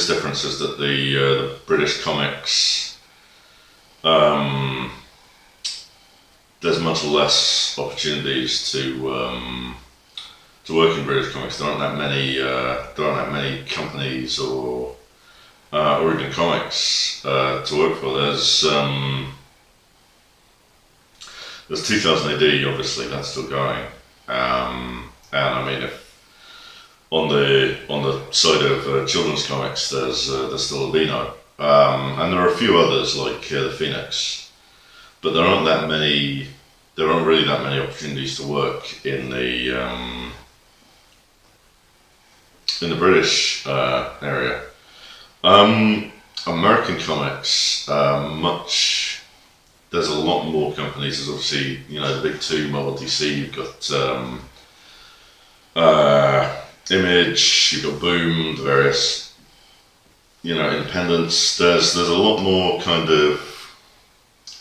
biggest difference is that the British comics, there's much less opportunities to work in British comics. There aren't that many companies or even comics to work for. There's 2000 AD, obviously that's still going, and I mean, if on the side of children's comics, there's still Albino, and there are a few others like the Phoenix, but there aren't really that many opportunities to work in the British area. American comics, there's a lot more companies. There's obviously, the big two, Marvel, DC. You've got Image, you've got Boom, the various, independents. There's a lot more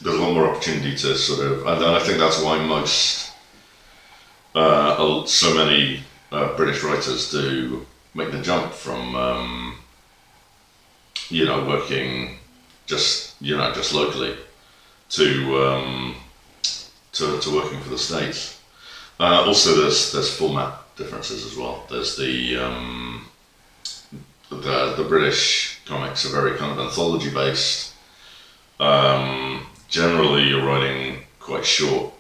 there's a lot more opportunity to sort of, and I think that's why so many British writers do make the jump from, working just locally to working for the States. Also, there's format differences as well. There's the British comics are very kind of anthology based. Generally, you're writing quite short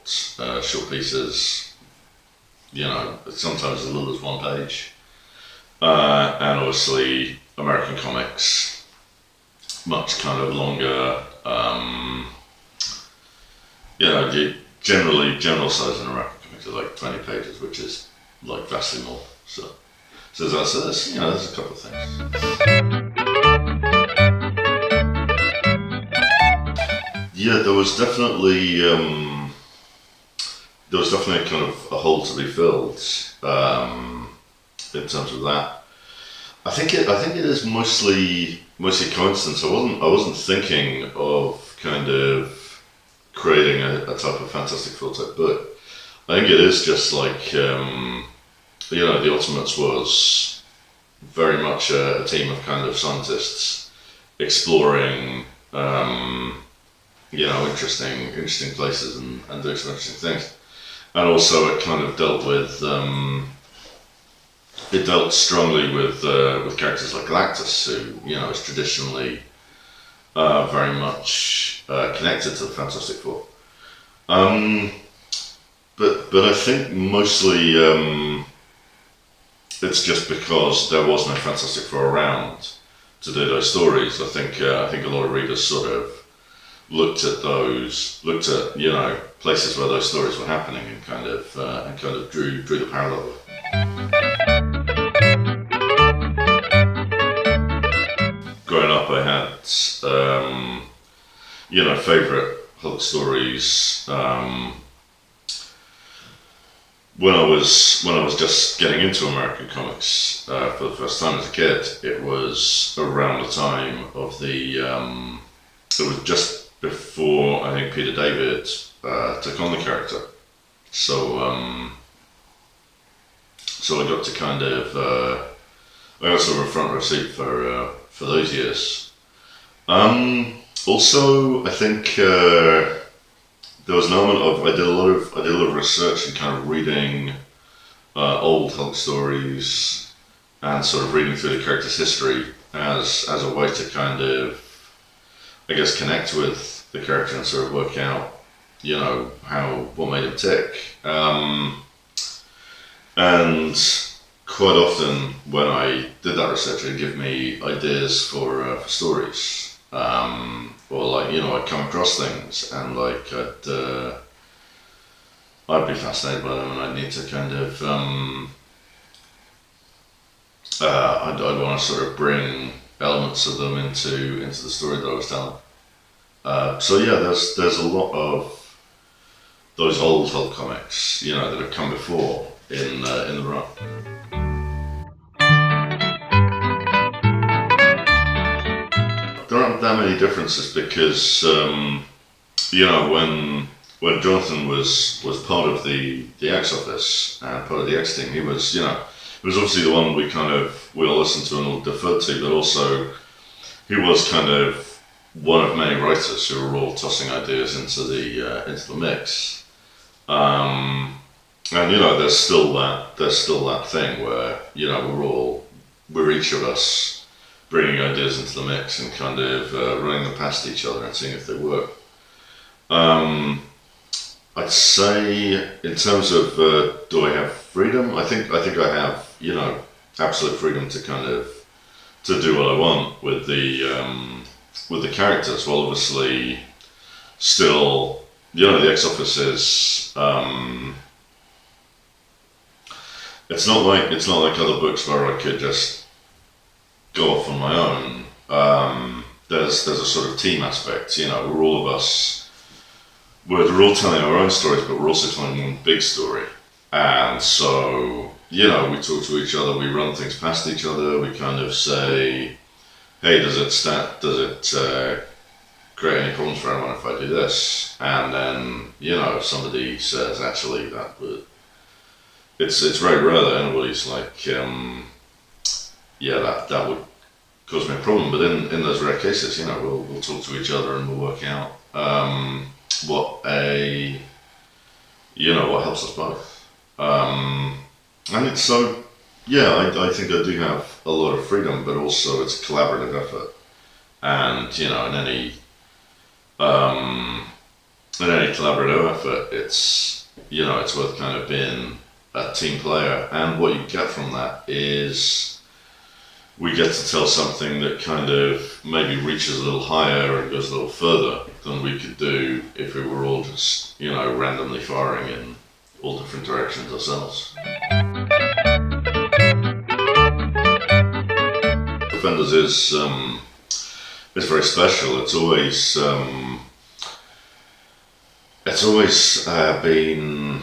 pieces. Sometimes as little as 1 page. And obviously, American comics, much kind of longer. General size in American comics are like 20 pages, which is like vastly more. So there's a couple of things. Yeah, there was definitely kind of a hole to be filled in terms of that. I think it is mostly coincidence. I wasn't thinking of kind of creating a type of Fantastic Four type book. I think it is just like the Ultimates was very much a team of kind of scientists exploring interesting places and doing some interesting things. And also it kind of dealt strongly with characters like Galactus, who is traditionally very much connected to the Fantastic Four. But I think mostly it's just because there was no Fantastic Four around to do those stories. I think a lot of readers sort of looked at places where those stories were happening and kind of drew the parallel. Growing up, I had favourite Hulk stories. When I was just getting into American comics for the first time as a kid, it was around the time of it was just before I think Peter David took on the character. So I got to I got sort of a front row seat for those years. Also, I think there was an element of I did a lot of research and kind of reading old Hulk stories and sort of reading through the character's history as a way to kind of, I guess, connect with the character and sort of work out, what made him tick. And quite often when I did that research, it'd give me ideas for stories. Or I'd come across things and I'd be fascinated by them and I'd need to kind of, I'd want to sort of bring elements of them into the story that I was telling. There's a lot of those old Hulk comics, that have come before in the run. There aren't that many differences because, when Jonathan was part of the X Office and part of the X team, he It was obviously the one we all listened to and all deferred to, but also he was kind of one of many writers who were all tossing ideas into the mix. And there's still that thing where we're each of us bringing ideas into the mix and kind of running them past each other and seeing if they work. I'd say in terms of do I have freedom? I think I have absolute freedom to kind of to do what I want with the characters. Well, obviously, still the Ex-Office is it's not like other books where I could just go off on my own. There's a sort of team aspect. We're all of us. We're all telling our own stories, but we're also telling one big story. And so, we talk to each other, we run things past each other, we kind of say, hey, does it create any problems for everyone if I do this? And then, somebody says, actually, that would... It's very rare that anybody's like, that would cause me a problem. But in those rare cases, we'll talk to each other and we'll work out what helps us both. And it's so, I think I do have a lot of freedom, but also it's a collaborative effort. And, in any collaborative effort, it's worth kind of being a team player. And what you get from that is we get to tell something that kind of maybe reaches a little higher and goes a little further than we could do if we were all just, randomly firing in all different directions ourselves. Defenders is very special. It's always been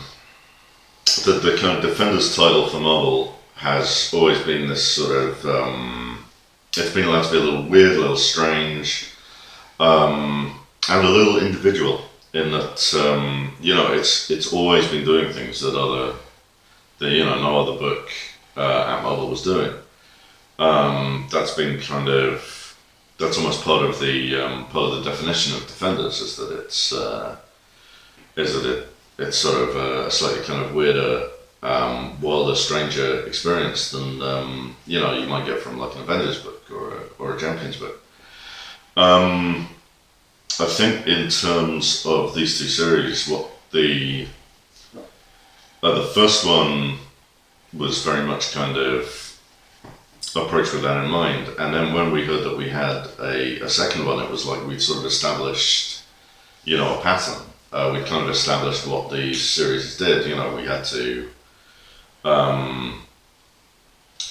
the kind of Defenders title for Marvel has always been this sort of it's been allowed to be a little weird, a little strange, and a little individual in that it's always been doing things that no other book at Marvel was doing. That's been that's almost part of the definition of Defenders is that it's sort of a slightly kind of weirder, wilder, stranger experience than you might get from like an Avengers book or a Champions book. I think in terms of these two series, what the first one was very much kind of approached with that in mind, and then when we heard that we had a second one, it was like we'd sort of established, a pattern. We'd kind of established what these series did. We had to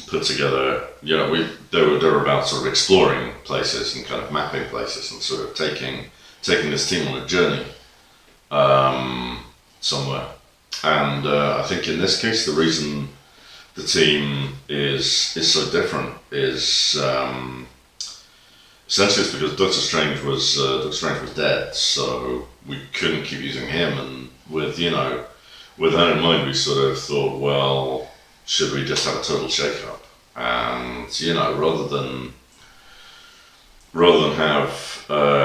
put together. They were about sort of exploring places and kind of mapping places and sort of taking this team on a journey somewhere. And I think in this case, the reason the team is so different is essentially it's because Doctor Strange was dead, so we couldn't keep using him. And with that in mind, we sort of thought, well, should we just have a total shake-up? And rather than have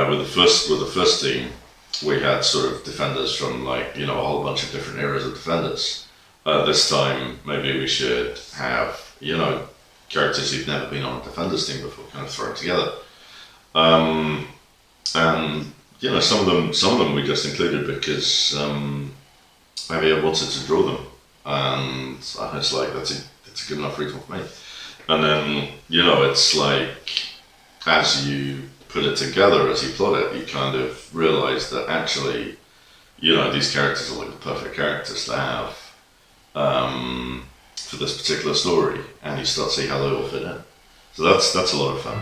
with the first team, we had sort of Defenders from like a whole bunch of different eras of Defenders. This time, maybe we should have characters who've never been on a Defenders team before, kind of thrown together. And some of them we just included because maybe I wanted to draw them, and it's like that's a good enough reason for me. And then it's like as you put it together, as you plot it, you kind of realise that actually these characters are like the perfect characters to have for this particular story, and you start to see how they all fit in. So that's a lot of fun.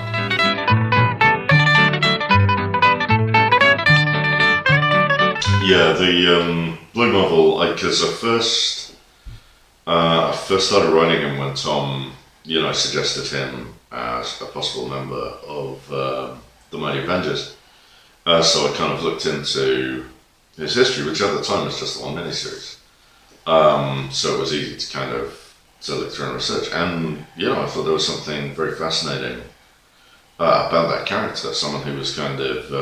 Yeah, the Blue Marvel, because I first started writing him when Tom, suggested him as a possible member of the Mighty Avengers. So I kind of looked into his history, which at the time was just the one miniseries. So it was easy to kind of look through and research. And I thought there was something very fascinating about that character. Someone who was kind of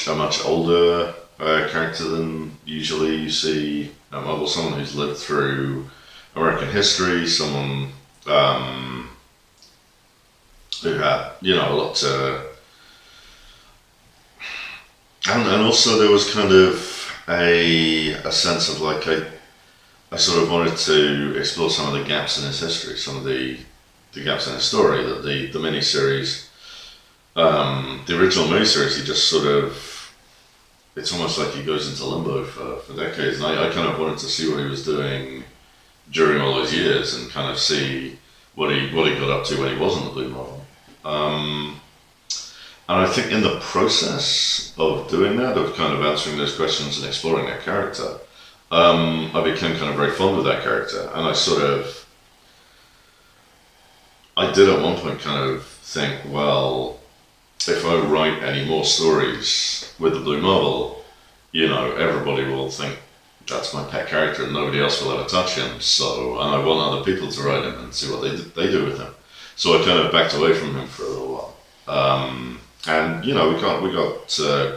a much older character than usually you see at Marvel. Someone who's lived through American history. Someone who had a lot to. And also there was kind of a sense of like I sort of wanted to explore some of the gaps in his history, some of the gaps in his story that the miniseries, the original miniseries, he just sort of, it's almost like he goes into limbo for decades. And I kind of wanted to see what he was doing during all those years and kind of see what he got up to when he wasn't the Blue Marvel. And I think in the process of doing that, of kind of answering those questions and exploring that character, I became kind of very fond of that character. And I did at one point kind of think, well, if I write any more stories with the Blue Marvel, everybody will think that's my pet character and nobody else will ever touch him. So, and I want other people to write him and see what they do with him. So I kind of backed away from him for a little while. And we got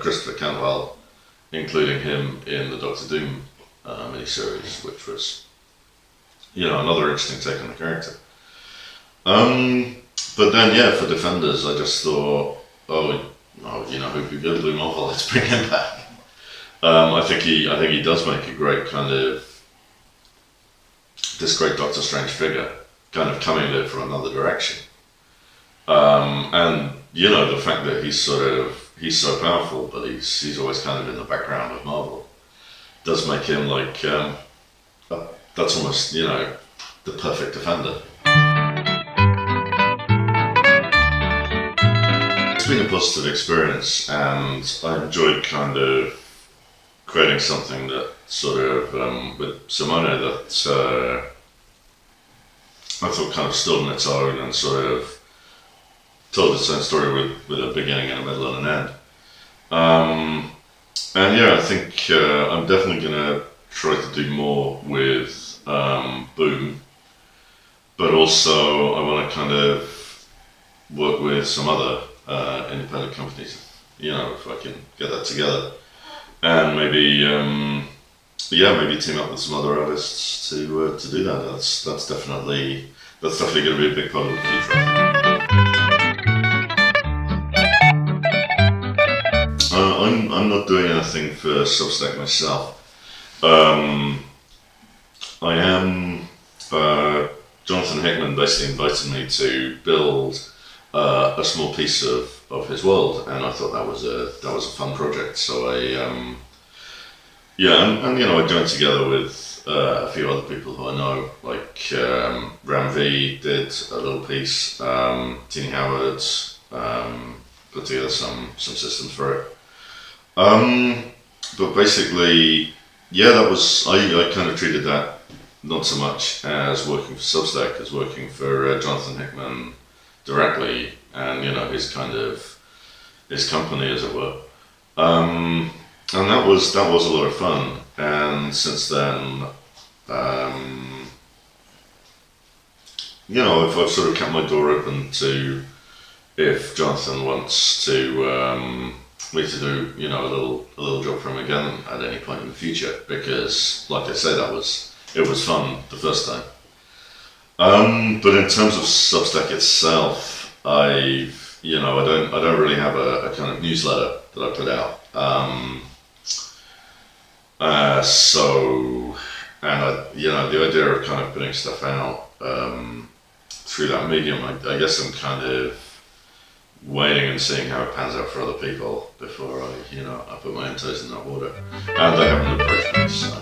Christopher Cantwell, including him in the Doctor Doom miniseries, which was another interesting take on the character. But then for Defenders, I just thought, who'd be good Blue Marvel? Let's bring him back. I think he does make a great kind of this great Doctor Strange figure, kind of coming at it from another direction. And the fact that he's so powerful, but he's always kind of in the background of Marvel, does make him like that's almost the perfect Defender. It's been a positive experience, and I enjoyed kind of creating something that sort of with Simone that I thought kind of stood on its own and sort of told its own story with a beginning and a middle and an end. I think I'm definitely going to try to do more with Boom, but also I want to kind of work with some other independent companies, if I can get that together, and maybe team up with some other artists to do that. That's definitely going to be a big part of the future, I think. I'm not doing anything for Substack myself. I am. Jonathan Hickman basically invited me to build a small piece of his world, and I thought that was a fun project. So I I joined together with a few other people who I know, like Ram V did a little piece, Tini Howard put together some systems for it. But basically, that was, I kind of treated that not so much as working for Substack as working for Jonathan Hickman directly, and his company, as it were. And that was a lot of fun. And since then, I've sort of kept my door open to if Jonathan wants to me to do a little job for him again at any point in the future, because like I say, it was fun the first time. But in terms of Substack itself, I don't really have a kind of newsletter that I put out. The idea of kind of putting stuff out through that medium, I guess I'm kind of waiting and seeing how it pans out for other people before I put my own toes in that water. And they haven't approached me, so.